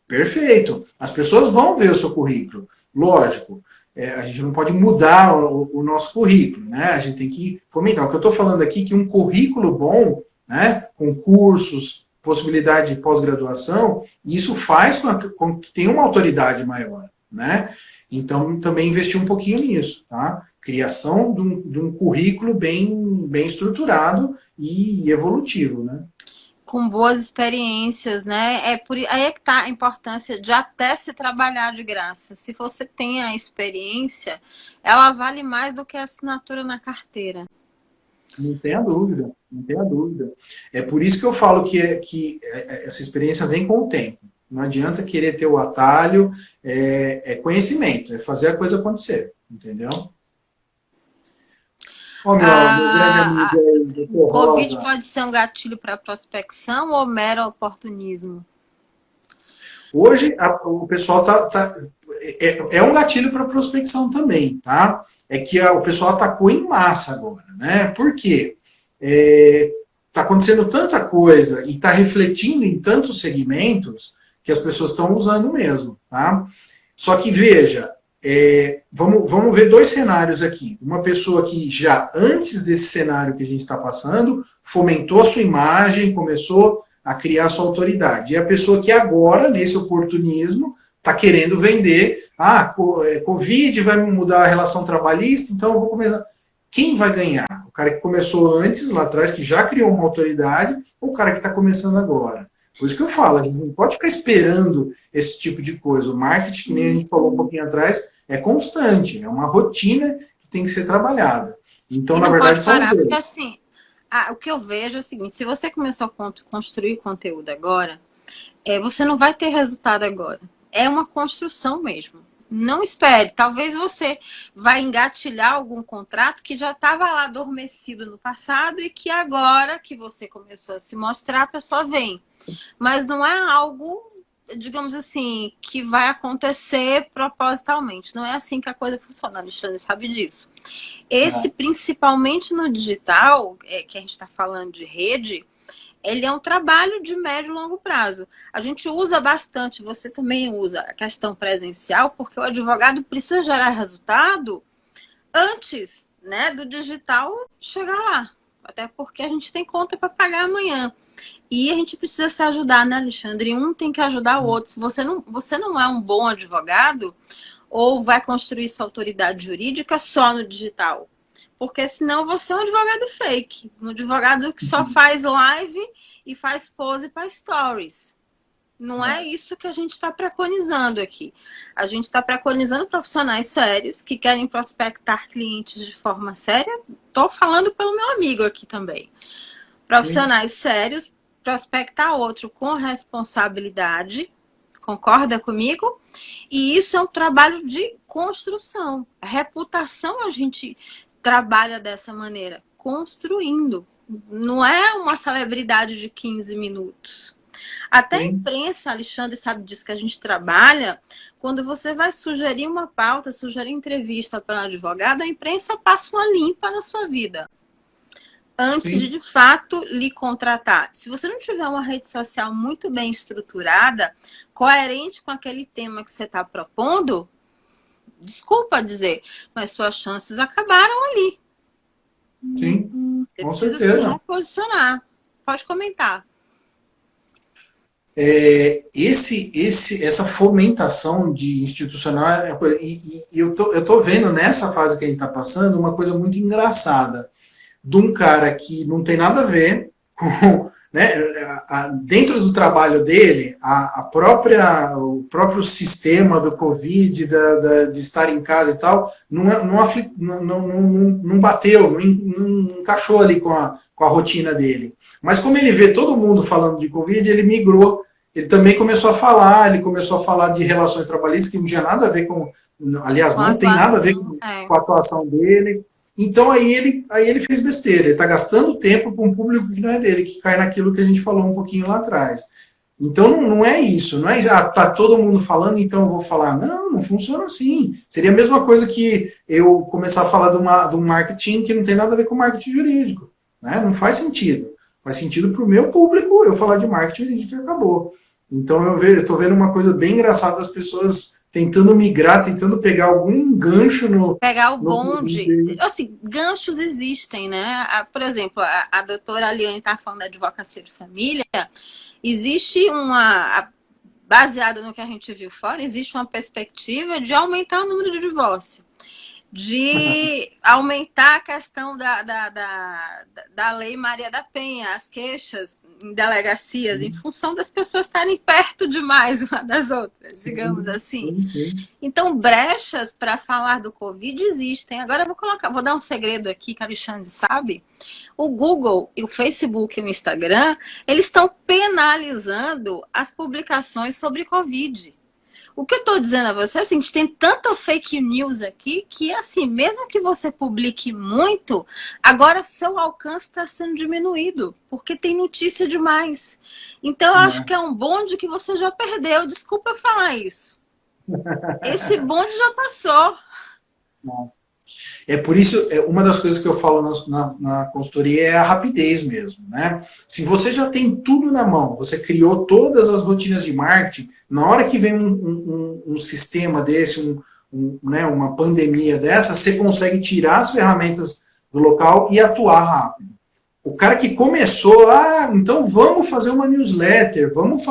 Perfeito. As pessoas vão ver o seu currículo. Lógico, a gente não pode mudar o nosso currículo, né? A gente tem que fomentar. O que eu estou falando aqui é que um currículo bom, né, com cursos, possibilidade de pós-graduação, isso faz com que tenha uma autoridade maior, né? Então, também investir um pouquinho nisso, tá? Criação de um currículo bem estruturado e evolutivo, né? Com boas experiências, né? Aí é que tá a importância de até se trabalhar de graça. Se você tem a experiência, ela vale mais do que a assinatura na carteira. Não tenha dúvida, não tenha dúvida. É por isso que eu falo que essa experiência vem com o tempo. Não adianta querer ter o atalho, é conhecimento, é fazer a coisa acontecer, entendeu? Ó, meu grande amigo A aí, doutor Covid Rosa, pode ser um gatilho para prospecção ou mero oportunismo? hoje o pessoal é um gatilho para prospecção também, tá? É que o pessoal atacou em massa agora, né? Por quê? Está acontecendo tanta coisa e está refletindo em tantos segmentos que as pessoas estão usando mesmo, tá? Só que veja, vamos ver dois cenários aqui. Uma pessoa que já antes desse cenário que a gente está passando, fomentou a sua imagem, começou a criar a sua autoridade. E a pessoa que agora, nesse oportunismo, está querendo vender, Covid vai mudar a relação trabalhista, então eu vou começar. Quem vai ganhar? O cara que começou antes, lá atrás, que já criou uma autoridade, ou o cara que está começando agora? Por isso que eu falo, a gente não pode ficar esperando esse tipo de coisa. O marketing, que nem a gente falou um pouquinho atrás, é constante, é uma rotina que tem que ser trabalhada. Então, E na não pode verdade, são os parar, porque dois. assim, o que eu vejo é o seguinte: se você começou a construir conteúdo agora, você não vai ter resultado agora. É uma construção mesmo. Não espere. Talvez você vai engatilhar algum contrato que já estava lá adormecido no passado e que agora que você começou a se mostrar, a pessoa vem. Mas não é algo, digamos assim, que vai acontecer propositalmente. Não é assim que a coisa funciona, Alexandre sabe disso. Esse, Né? principalmente no digital, que a gente está falando de rede, ele é um trabalho de médio e longo prazo. A gente usa bastante, você também usa a questão presencial, porque o advogado precisa gerar resultado antes, né, do digital chegar lá. Até porque a gente tem conta para pagar amanhã. E a gente precisa se ajudar, né, Alexandre? Um tem que ajudar o outro. Se você não é um bom advogado, ou vai construir sua autoridade jurídica só no digital. Porque senão você é um advogado fake. Um advogado que só faz live e faz pose para stories. Não é isso que a gente está preconizando aqui. A gente está preconizando profissionais sérios que querem prospectar clientes de forma séria. Estou falando pelo meu amigo aqui também. Profissionais sérios, prospectar outro com responsabilidade. Concorda comigo? E isso é um trabalho de construção. A reputação a gente trabalha dessa maneira, construindo. Não é uma celebridade de 15 minutos. Até a imprensa, Alexandre sabe disso que a gente trabalha, quando você vai sugerir uma pauta, sugerir entrevista para um advogado, a imprensa passa uma limpa na sua vida. Antes de fato lhe contratar. Se você não tiver uma rede social muito bem estruturada, coerente com aquele tema que você está propondo, desculpa dizer, mas suas chances acabaram ali. Sim, Você com precisa certeza. se reposicionar. Pode comentar. Essa fomentação de institucional, e eu tô vendo nessa fase que a gente está passando uma coisa muito engraçada, de um cara que não tem nada a ver com, né, dentro do trabalho dele, o próprio sistema do Covid, de estar em casa e tal, não bateu, não encaixou ali com a rotina dele. Mas como ele vê todo mundo falando de Covid, ele migrou. Ele também começou a falar de relações trabalhistas que não tinha nada a ver com, aliás, não tem nada a ver com a atuação dele. Então aí ele fez besteira, ele está gastando tempo para um público que não é dele, que cai naquilo que a gente falou um pouquinho lá atrás. Então não é isso, não é tá todo mundo falando, então eu vou falar. Não funciona assim. Seria a mesma coisa que eu começar a falar de um marketing que não tem nada a ver com marketing jurídico. Né? Não faz sentido. Faz sentido para o meu público eu falar de marketing jurídico e acabou. Então eu estou vendo uma coisa bem engraçada das pessoas tentando migrar, tentando pegar algum gancho no... Pegar o bonde. Assim, ganchos existem, né? Por exemplo, a doutora Aliane está falando da advocacia de família. Existe baseada no que a gente viu fora, existe uma perspectiva de aumentar o número de divórcio. De aumentar a questão da Lei Maria da Penha, as queixas em delegacias, em função das pessoas estarem perto demais uma das outras, digamos assim. Sim. Então, brechas para falar do Covid existem. Agora vou dar um segredo aqui que a Alexandre sabe. O Google, o Facebook e o Instagram, eles estão penalizando as publicações sobre Covid. O que eu estou dizendo a você é assim, a gente tem tanta fake news aqui que, assim, mesmo que você publique muito, agora seu alcance está sendo diminuído, porque tem notícia demais. Então, eu acho que é um bonde que você já perdeu. Desculpa eu falar isso. Esse bonde já passou. É por isso, uma das coisas que eu falo na consultoria é a rapidez mesmo, né? Se você já tem tudo na mão, você criou todas as rotinas de marketing, na hora que vem um sistema desse, né, uma pandemia dessa, você consegue tirar as ferramentas do local e atuar rápido. O cara que começou, então vamos fazer uma newsletter, vamos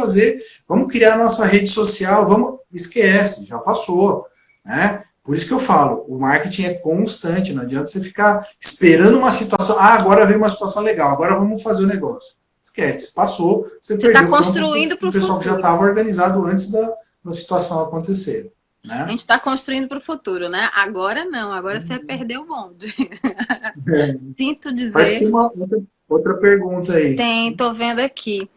criar nossa rede social, esquece, já passou, né? Por isso que eu falo, o marketing é constante, não adianta você ficar esperando uma situação, agora veio uma situação legal, agora vamos fazer o negócio. Esquece, passou, você perdeu está construindo para o pessoal que já estava organizado antes da situação acontecer. Né? A gente está construindo para o futuro, né? Agora não, agora você perdeu o bonde. Sinto dizer... Mas tem uma outra pergunta aí. Tô vendo aqui.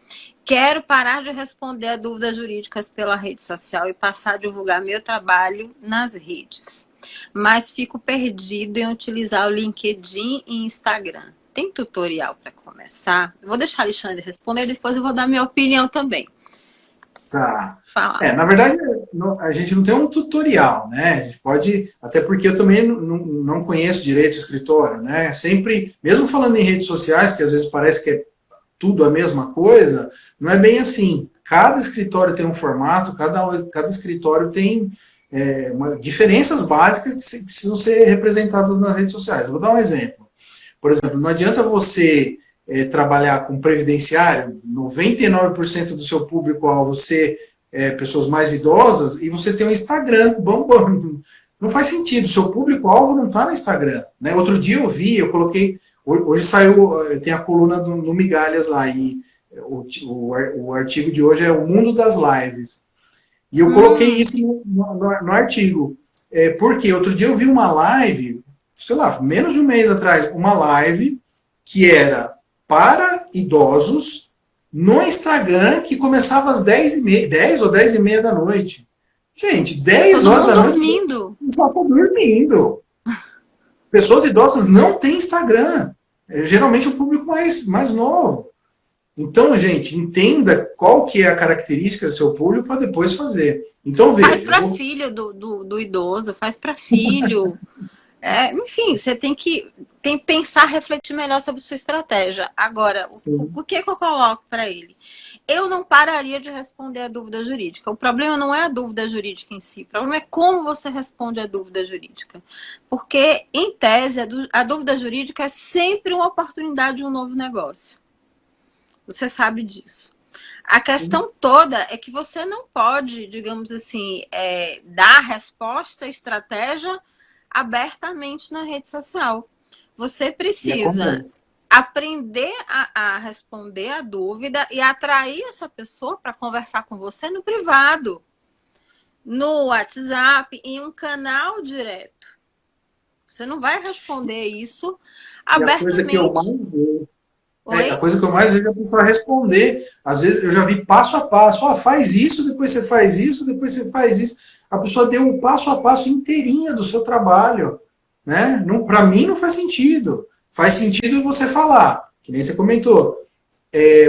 Quero parar de responder a dúvidas jurídicas pela rede social e passar a divulgar meu trabalho nas redes. Mas fico perdido em utilizar o LinkedIn e Instagram. Tem tutorial para começar? Vou deixar a Alexandre responder, depois eu vou dar minha opinião também. Tá. Na verdade, a gente não tem um tutorial, né? A gente pode, até porque eu também não conheço direito o escritório, né? Sempre, mesmo falando em redes sociais, que às vezes parece que tudo a mesma coisa, não é bem assim. Cada escritório tem um formato, cada escritório tem diferenças básicas que precisam ser representadas nas redes sociais. Eu vou dar um exemplo. Por exemplo, não adianta você trabalhar com previdenciário, 99% do seu público-alvo ser pessoas mais idosas, e você tem um Instagram bombando. Não faz sentido, seu público-alvo não está no Instagram. Né? Outro dia eu coloquei, hoje saiu, tem a coluna do Migalhas lá, e o artigo de hoje é o mundo das lives. E eu coloquei isso no artigo. Porque outro dia eu vi uma live, sei lá, menos de um mês atrás, uma live que era para idosos no Instagram, que começava às 10 ou 10h30 da noite. Gente, 10 horas da noite. Dormindo. Só tá dormindo. Pessoas idosas não têm Instagram. Geralmente o público mais novo. Então, gente, entenda qual que é a característica do seu público para depois fazer. Então, veja. Faz para filho do idoso, faz para filho. Enfim, você tem que pensar, refletir melhor sobre sua estratégia. Agora, o que eu coloco para ele? Eu não pararia de responder a dúvida jurídica. O problema não é a dúvida jurídica em si. O problema é como você responde a dúvida jurídica. Porque, em tese, a dúvida jurídica é sempre uma oportunidade de um novo negócio. Você sabe disso. A questão toda é que você não pode, digamos assim, dar resposta, estratégia abertamente na rede social. Você precisa aprender a responder a dúvida e atrair essa pessoa para conversar com você no privado, no WhatsApp, em um canal direto. Você não vai responder isso abertamente. A coisa que eu mais vejo é a pessoa responder. Às vezes eu já vi passo a passo. Faz isso, depois você faz isso, depois você faz isso. A pessoa deu um passo a passo inteirinha do seu trabalho. Né? Para mim não faz sentido. Faz sentido você falar, que nem você comentou.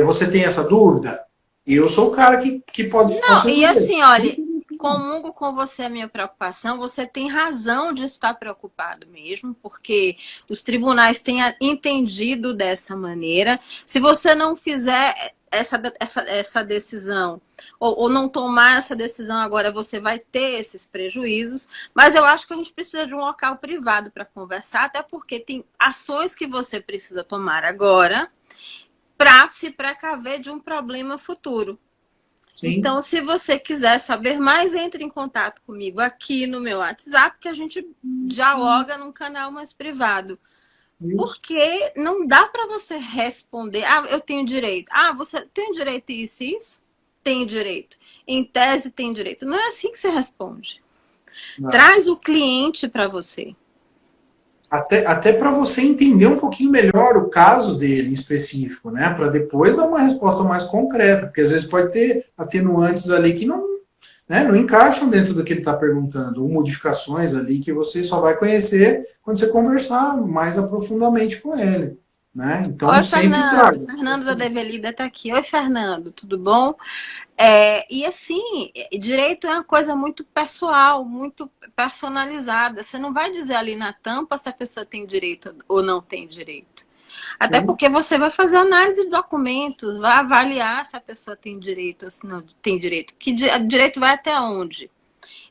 Você tem essa dúvida? Eu sou o cara que pode... Não, e assim, olha, comungo com você a minha preocupação, você tem razão de estar preocupado mesmo, porque os tribunais têm entendido dessa maneira. Se você não fizer essa decisão, ou não tomar essa decisão agora, você vai ter esses prejuízos, mas eu acho que a gente precisa de um local privado para conversar, até porque tem ações que você precisa tomar agora para se precaver de um problema futuro. Sim. Então, se você quiser saber mais, entre em contato comigo aqui no meu WhatsApp, que a gente dialoga num canal mais privado. Isso. Porque não dá para você responder, eu tenho direito. Você tem direito a isso e isso? Tem direito. Em tese, tem direito. Não é assim que você responde. Não. Traz o cliente para você. Até para você entender um pouquinho melhor o caso dele em específico, né? Para depois dar uma resposta mais concreta, porque às vezes pode ter atenuantes ali que não encaixam dentro do que ele está perguntando, ou modificações ali que você só vai conhecer quando você conversar mais aprofundadamente com ele. Né? Então, oi, Fernando. Fernando da Develida está aqui. Oi, Fernando, tudo bom? E assim, direito é uma coisa muito pessoal, muito personalizada. Você não vai dizer ali na tampa se a pessoa tem direito ou não tem direito. Até Sim. porque você vai fazer análise de documentos, vai avaliar se a pessoa tem direito ou se não tem direito. Que direito vai até onde?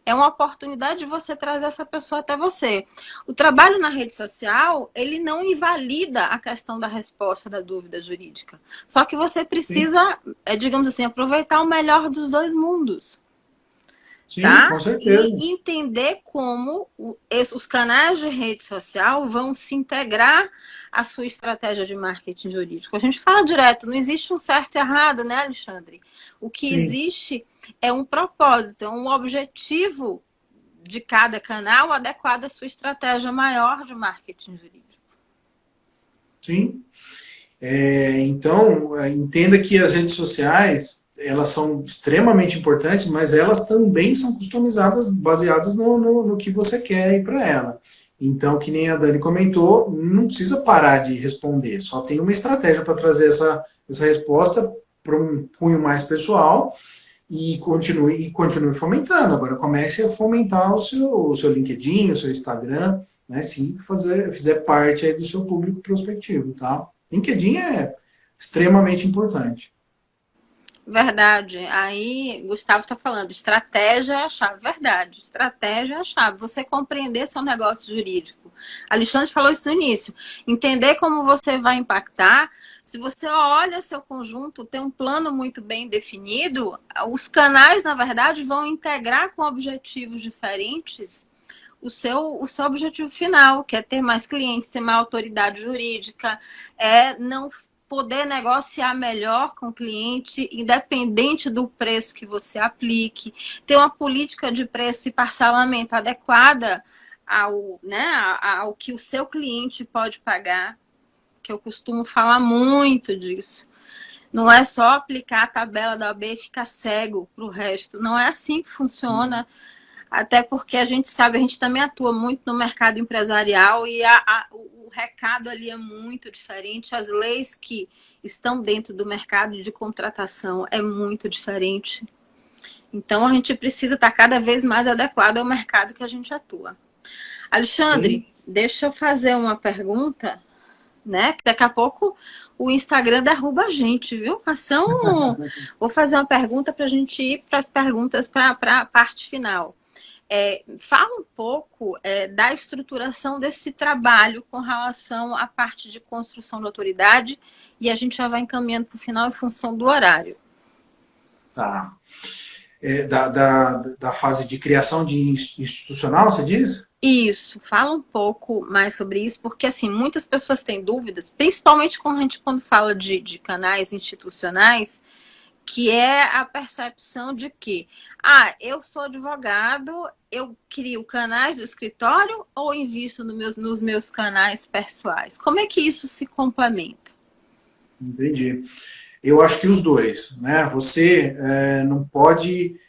É uma oportunidade de você trazer essa pessoa até você. O trabalho na rede social, ele não invalida a questão da resposta da dúvida jurídica. Só que você precisa, digamos assim, aproveitar o melhor dos dois mundos. Sim, tá? Com certeza. E entender como os canais de rede social vão se integrar à sua estratégia de marketing jurídico. A gente fala direto, não existe um certo e errado, né, Alexandre? O que Sim. existe é um propósito, é um objetivo de cada canal adequado à sua estratégia maior de marketing jurídico. Sim. Então, entenda que as redes sociais, elas são extremamente importantes, mas elas também são customizadas, baseadas no que você quer ir para ela. Então, que nem a Dani comentou, não precisa parar de responder, só tem uma estratégia para trazer essa resposta para um cunho mais pessoal e continue fomentando. Agora comece a fomentar o seu LinkedIn, o seu Instagram, né, se fizer parte aí do seu público prospectivo, tá? LinkedIn extremamente importante. Verdade. Aí, Gustavo está falando, estratégia é a chave. Verdade, estratégia é a chave. Você compreender seu negócio jurídico. Alexandre falou isso no início. Entender como você vai impactar. Se você olha seu conjunto, tem um plano muito bem definido, os canais, na verdade, vão integrar com objetivos diferentes o seu objetivo final, que é ter mais clientes, ter mais autoridade jurídica, é não poder negociar melhor com o cliente, independente do preço que você aplique, ter uma política de preço e parcelamento adequada ao que o seu cliente pode pagar, que eu costumo falar muito disso. Não é só aplicar a tabela da OAB e ficar cego para o resto. Não é assim que funciona. Até porque a gente sabe, a gente também atua muito no mercado empresarial e o recado ali é muito diferente. As leis que estão dentro do mercado de contratação é muito diferente. Então, a gente precisa estar cada vez mais adequado ao mercado que a gente atua. Alexandre, deixa eu fazer uma pergunta, né? Que daqui a pouco o Instagram derruba a gente, viu? Vou fazer uma pergunta para a gente ir para as perguntas para a parte final. Fala um pouco da estruturação desse trabalho com relação à parte de construção da autoridade e a gente já vai encaminhando para o final em função do horário. Tá. Da fase de criação de institucional, você diz? Isso, fala um pouco mais sobre isso, porque assim, muitas pessoas têm dúvidas, principalmente quando fala de canais institucionais, que é a percepção de que, eu sou advogado, eu crio canais do escritório ou invisto nos meus canais pessoais? Como é que isso se complementa? Entendi. Eu acho que os dois, né? Você não pode...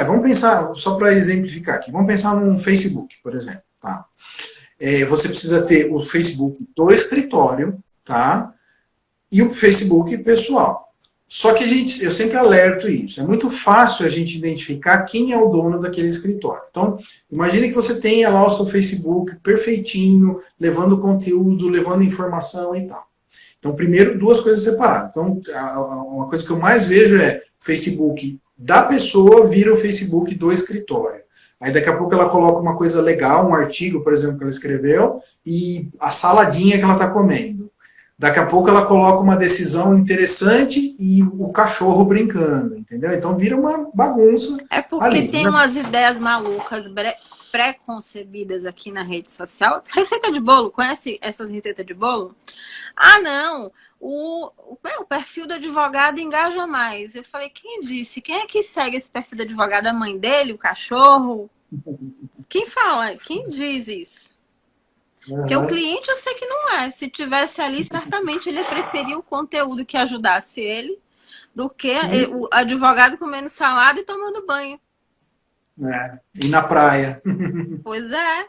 vamos pensar, só para exemplificar aqui, vamos pensar num Facebook, por exemplo, tá? Você precisa ter o Facebook do escritório, tá? E o Facebook pessoal. Só que eu sempre alerto isso. É muito fácil a gente identificar quem é o dono daquele escritório. Então, imagine que você tenha lá o seu Facebook perfeitinho, levando conteúdo, levando informação e tal. Então, primeiro, duas coisas separadas. Então, uma coisa que eu mais vejo é o Facebook da pessoa vira o Facebook do escritório. Aí, daqui a pouco, ela coloca uma coisa legal, um artigo, por exemplo, que ela escreveu, e a saladinha que ela está comendo. Daqui a pouco ela coloca uma decisão interessante e o cachorro brincando, entendeu? Então vira uma bagunça. É porque ali, tem umas ideias malucas, pré-concebidas aqui na rede social. Receita de bolo, conhece essas receitas de bolo? Não, o perfil do advogado engaja mais. Eu falei, quem disse? Quem é que segue esse perfil do advogado? A mãe dele, o cachorro? Quem fala? Quem diz isso? Porque o cliente eu sei que não é. Se tivesse ali, certamente ele preferia o conteúdo que ajudasse ele do que o advogado comendo salada e tomando banho. E na praia. Pois é.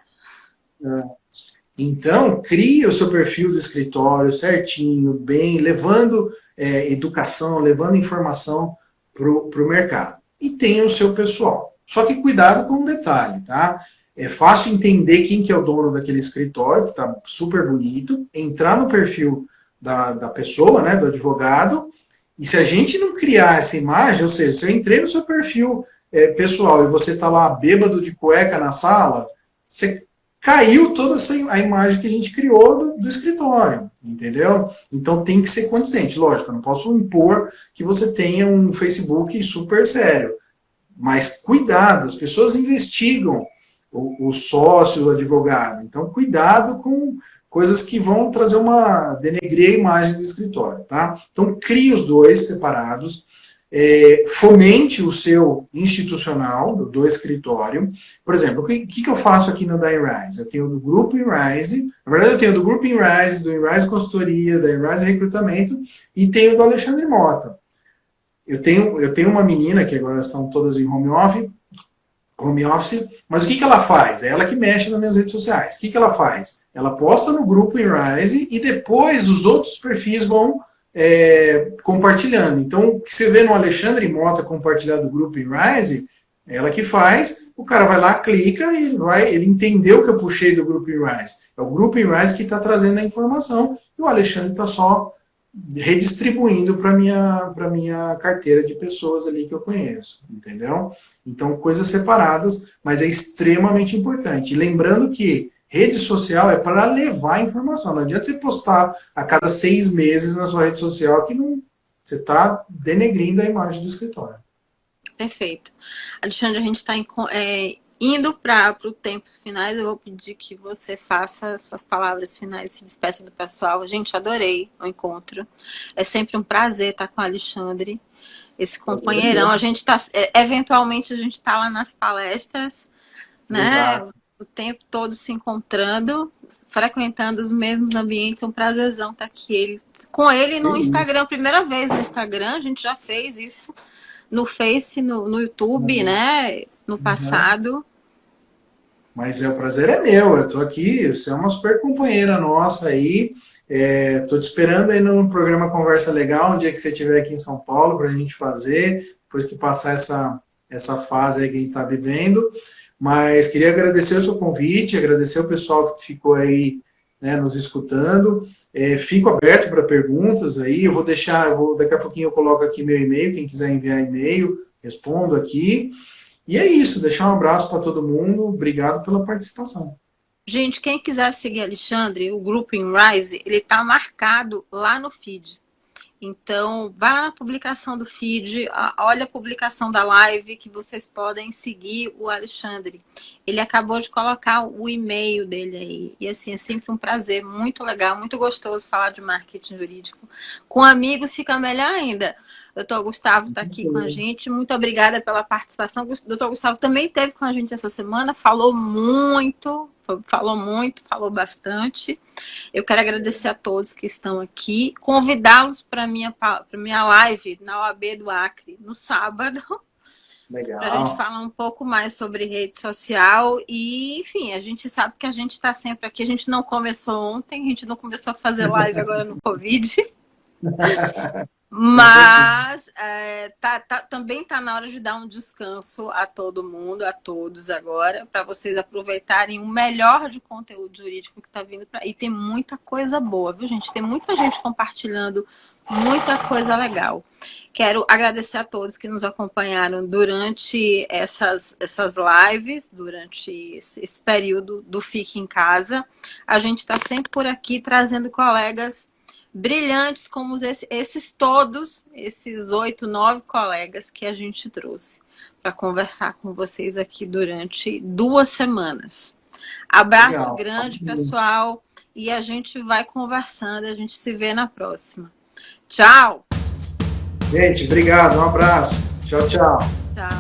Então, cria o seu perfil do escritório certinho, bem, levando educação, levando informação para o mercado. E tenha o seu pessoal. Só que cuidado com um detalhe, tá? É fácil entender quem que é o dono daquele escritório, que está super bonito, entrar no perfil da pessoa, né, do advogado, e se a gente não criar essa imagem, ou seja, se eu entrei no seu perfil pessoal e você está lá bêbado de cueca na sala, você caiu toda a imagem que a gente criou do escritório, entendeu? Então tem que ser condizente. Lógico, eu não posso impor que você tenha um Facebook super sério, mas cuidado, as pessoas investigam o sócio, o advogado. Então, cuidado com coisas que vão denegrir a imagem do escritório, tá? Então, crie os dois separados, fomente o seu institucional do escritório. Por exemplo, o que eu faço aqui no da Inrise? Eu tenho do Grupo Inrise, na verdade eu tenho do Grupo Inrise, do Inrise Consultoria, da Inrise Recrutamento e tenho do Alexandre Mota. Eu tenho uma menina, que agora estão todas em home office, mas o que ela faz? É ela que mexe nas minhas redes sociais. O que ela faz? Ela posta no grupo Inrise e depois os outros perfis vão compartilhando. Então, o que você vê no Alexandre Mota compartilhado do grupo Inrise, é ela que faz, o cara vai lá, clica e ele entendeu que eu puxei do grupo Inrise. É o grupo Inrise que está trazendo a informação e o Alexandre está só redistribuindo para minha carteira de pessoas ali que eu conheço, entendeu? Então, coisas separadas, mas é extremamente importante. E lembrando que rede social é para levar informação. Não adianta você postar a cada 6 meses na sua rede social que não, você está denegrindo a imagem do escritório. Perfeito. Alexandre, a gente está indo para os tempos finais. Eu vou pedir que você faça suas palavras finais, se despeça do pessoal. Gente, adorei o encontro. É sempre um prazer estar com o Alexandre, esse companheirão. A gente está, eventualmente, a gente está lá nas palestras, né? Exato. O tempo todo se encontrando, frequentando os mesmos ambientes. É um prazerzão estar aqui. Com ele no Instagram, primeira vez no Instagram, a gente já fez isso no Face, no YouTube, né? No passado. Mas o prazer é meu, eu tô aqui, você é uma super companheira nossa aí, tô te esperando aí no programa Conversa Legal, um dia que você estiver aqui em São Paulo, para a gente fazer, depois que passar essa fase aí que a gente está vivendo, mas queria agradecer o seu convite, agradecer o pessoal que ficou aí, né, nos escutando, fico aberto para perguntas aí, daqui a pouquinho eu coloco aqui meu e-mail, quem quiser enviar e-mail, respondo aqui. E é isso, deixar um abraço para todo mundo, obrigado pela participação. Gente, quem quiser seguir Alexandre, o grupo InRise, ele tá marcado lá no feed. Então, vá na publicação do feed, olha a publicação da live que vocês podem seguir o Alexandre. Ele acabou de colocar o e-mail dele aí. E assim, é sempre um prazer, muito legal, muito gostoso falar de marketing jurídico. Com amigos fica melhor ainda. O doutor Gustavo está aqui com a gente. Muito obrigada pela participação. O doutor Gustavo também esteve com a gente essa semana, falou falou bastante. Eu quero agradecer a todos que estão aqui, convidá-los para a minha live na OAB do Acre, no sábado. Legal. Para a gente falar um pouco mais sobre rede social e, enfim, a gente sabe que a gente está sempre aqui. A gente não começou ontem, a gente não começou a fazer live agora no Covid. Mas também está na hora de dar um descanso a todo mundo, a todos agora, para vocês aproveitarem o melhor de conteúdo jurídico que está vindo para aí. Tem muita coisa boa, viu, gente? Tem muita gente compartilhando muita coisa legal. Quero agradecer a todos que nos acompanharam durante essas lives, durante esse período do Fique em Casa. A gente está sempre por aqui trazendo colegas brilhantes como esses 8, 9 colegas que a gente trouxe para conversar com vocês aqui durante 2 semanas. Abraço Legal. Grande, pessoal, e a gente vai conversando, a gente se vê na próxima. Tchau! Gente, obrigado, um abraço. Tchau, tchau. Tchau.